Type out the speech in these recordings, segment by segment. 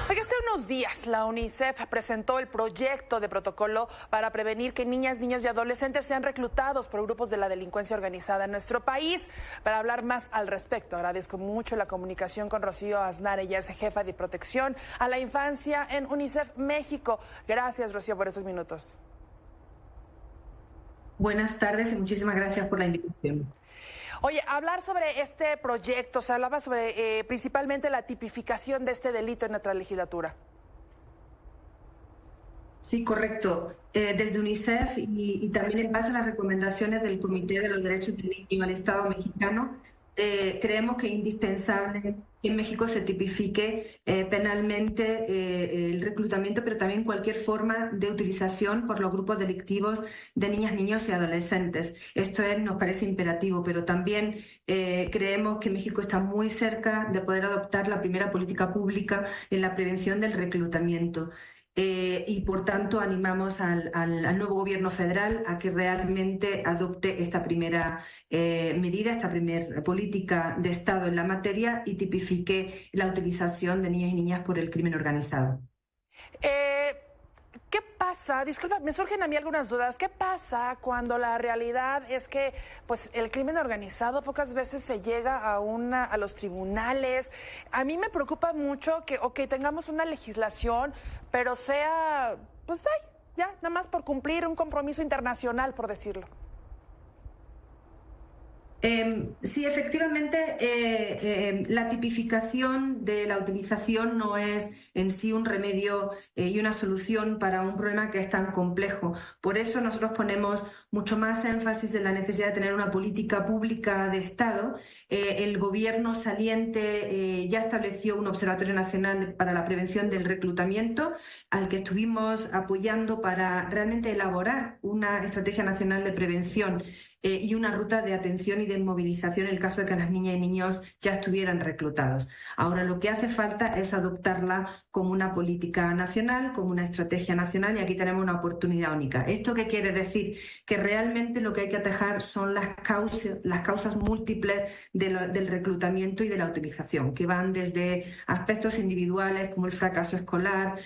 Hace unos días la UNICEF presentó el proyecto de protocolo para prevenir que niñas, niños y adolescentes sean reclutados por grupos de la delincuencia organizada en nuestro país. Para hablar más al respecto, agradezco mucho la comunicación con Rocío Aznar, ella es jefa de protección a la infancia en UNICEF México. Gracias, Rocío, por estos minutos. Buenas tardes y muchísimas gracias por la invitación. Oye, hablar sobre este proyecto, se hablaba sobre principalmente la tipificación de este delito en nuestra legislatura. Sí, correcto. Desde UNICEF y también en base a las recomendaciones del Comité de los Derechos del Niño al Estado mexicano, creemos que es indispensable que en México se tipifique penalmente el reclutamiento, pero también cualquier forma de utilización por los grupos delictivos de niñas, niños y adolescentes. Esto nos parece imperativo, pero también creemos que México está muy cerca de poder adoptar la primera política pública en la prevención del reclutamiento. Y por tanto animamos al nuevo gobierno federal a que realmente adopte esta primera medida, esta primera política de Estado en la materia y tipifique la utilización de niños y niñas por el crimen organizado. ¿Qué pasa? Disculpa, me surgen a mí algunas dudas. ¿Qué pasa cuando la realidad es que pues, el crimen organizado pocas veces se llega a los tribunales? A mí me preocupa mucho que, tengamos una legislación, pero sea, pues, ya, nada más por cumplir un compromiso internacional, por decirlo. Sí, efectivamente, la tipificación de la utilización no es en sí un remedio y una solución para un problema que es tan complejo. Por eso nosotros ponemos mucho más énfasis en la necesidad de tener una política pública de Estado. El gobierno saliente ya estableció un Observatorio Nacional para la Prevención del Reclutamiento, al que estuvimos apoyando para realmente elaborar una estrategia nacional de prevención y una ruta de atención y de movilización en el caso de que las niñas y niños ya estuvieran reclutados. Ahora lo que hace falta es adoptarla como una política nacional, como una estrategia nacional, y aquí tenemos una oportunidad única. ¿Esto qué quiere decir? Que realmente lo que hay que atajar son las causas múltiples del reclutamiento y de la utilización, que van desde aspectos individuales como el fracaso escolar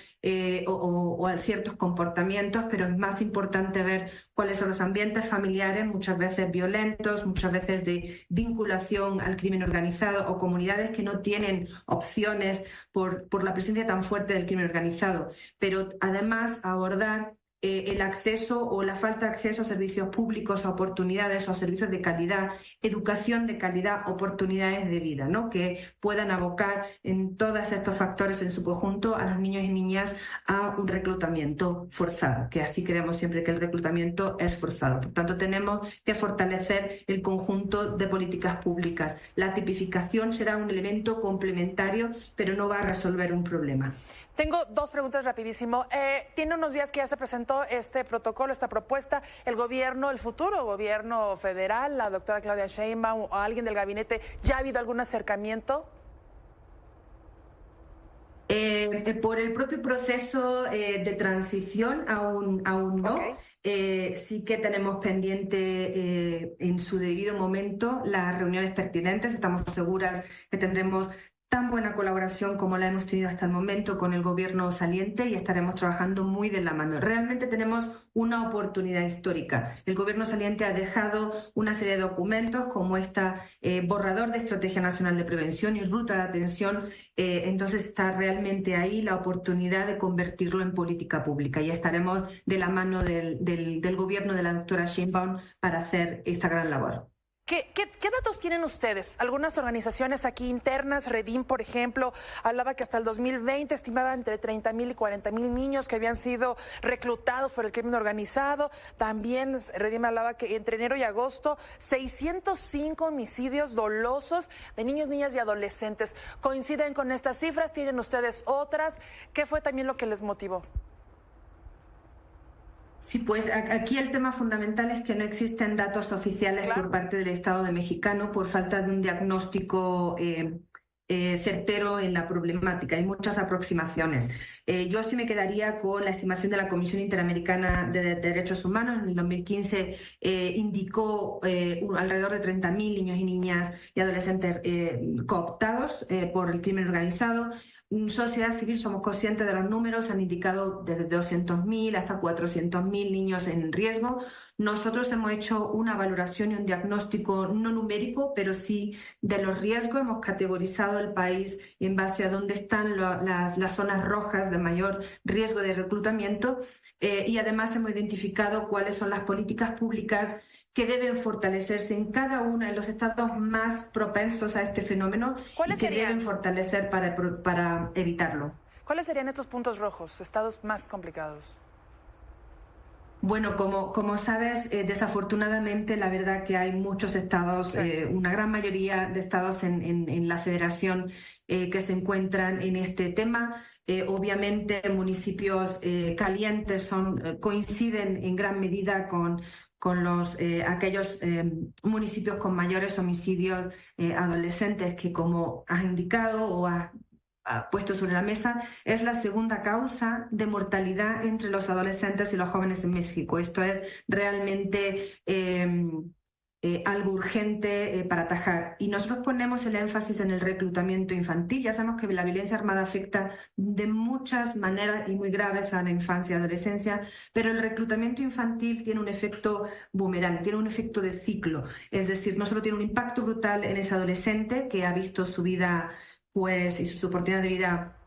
o ciertos comportamientos, pero es más importante ver cuáles son los ambientes familiares, muchas veces violentos, muchas veces de vinculación al crimen organizado o comunidades que no tienen opciones por la presencia tan fuerte del crimen organizado, pero además abordar el acceso o la falta de acceso a servicios públicos, a oportunidades o a servicios de calidad, educación de calidad, oportunidades de vida, ¿no? Que puedan abocar en todos estos factores en su conjunto a los niños y niñas a un reclutamiento forzado, que así creemos siempre que el reclutamiento es forzado. Por tanto, tenemos que fortalecer el conjunto de políticas públicas. La tipificación será un elemento complementario, pero no va a resolver un problema. Tengo dos preguntas rapidísimo. Tiene unos días que ya se presentó este protocolo, esta propuesta. El gobierno, el futuro gobierno federal, la doctora Claudia Sheinbaum o alguien del gabinete, ¿ya ha habido algún acercamiento? Por el propio proceso de transición aún no. Okay. Sí que tenemos pendiente en su debido momento las reuniones pertinentes. Estamos seguras que tendremos tan buena colaboración como la hemos tenido hasta el momento con el gobierno saliente y estaremos trabajando muy de la mano. Realmente tenemos una oportunidad histórica. El gobierno saliente ha dejado una serie de documentos como borrador de Estrategia Nacional de Prevención y Ruta de Atención. Entonces está realmente ahí la oportunidad de convertirlo en política pública y estaremos de la mano del gobierno de la doctora Sheinbaum para hacer esta gran labor. ¿Qué datos tienen ustedes? Algunas organizaciones aquí internas, Redim, por ejemplo, hablaba que hasta el 2020 estimaba entre 30,000 y 40,000 niños que habían sido reclutados por el crimen organizado. También Redim hablaba que entre enero y agosto 605 homicidios dolosos de niños, niñas y adolescentes. ¿Coinciden con estas cifras? ¿Tienen ustedes otras? ¿Qué fue también lo que les motivó? Sí, pues aquí el tema fundamental es que no existen datos oficiales por parte del Estado mexicano por falta de un diagnóstico certero en la problemática. Hay muchas aproximaciones. Yo sí me quedaría con la estimación de la Comisión Interamericana de Derechos Humanos. En el 2015 indicó alrededor de 30,000 niños y niñas y adolescentes cooptados por el crimen organizado. sociedad civil somos conscientes de los números, han indicado desde 200.000 hasta 400.000 niños en riesgo. Nosotros hemos hecho una valoración y un diagnóstico no numérico, pero sí de los riesgos. Hemos categorizado el país en base a dónde están las zonas rojas de mayor riesgo de reclutamiento y además hemos identificado cuáles son las políticas públicas que deben fortalecerse en cada uno de los estados más propensos a este fenómeno y que deben fortalecer para evitarlo. ¿Cuáles serían estos puntos rojos, estados más complicados? Bueno, como sabes, desafortunadamente la verdad que hay muchos estados, una gran mayoría de estados en la federación que se encuentran en este tema. Obviamente municipios calientes coinciden en gran medida con aquellos municipios con mayores homicidios adolescentes que, como has indicado o has puesto sobre la mesa, es la segunda causa de mortalidad entre los adolescentes y los jóvenes en México. Esto es realmente algo urgente para atajar. Y nosotros ponemos el énfasis en el reclutamiento infantil. Ya sabemos que la violencia armada afecta de muchas maneras y muy graves a la infancia y adolescencia, pero el reclutamiento infantil tiene un efecto boomerang, tiene un efecto de ciclo. Es decir, no solo tiene un impacto brutal en ese adolescente que ha visto su vida y su oportunidad de vida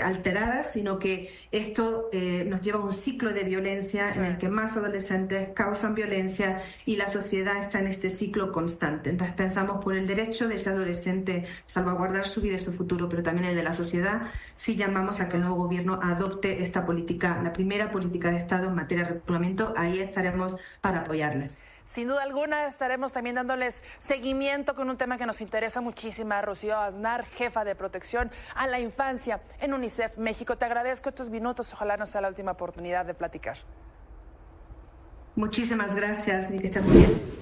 alteradas, sino que esto nos lleva a un ciclo de violencia en el que más adolescentes causan violencia y la sociedad está en este ciclo constante. Entonces pensamos por el derecho de ese adolescente a salvaguardar su vida y su futuro, pero también el de la sociedad, si llamamos a que el nuevo gobierno adopte esta política, la primera política de Estado en materia de reclutamiento. Ahí estaremos para apoyarles. Sin duda alguna estaremos también dándoles seguimiento con un tema que nos interesa muchísimo. Rocío Aznar, jefa de protección a la infancia en UNICEF México. Te agradezco estos minutos, ojalá no sea la última oportunidad de platicar. Muchísimas gracias y que estén muy bien.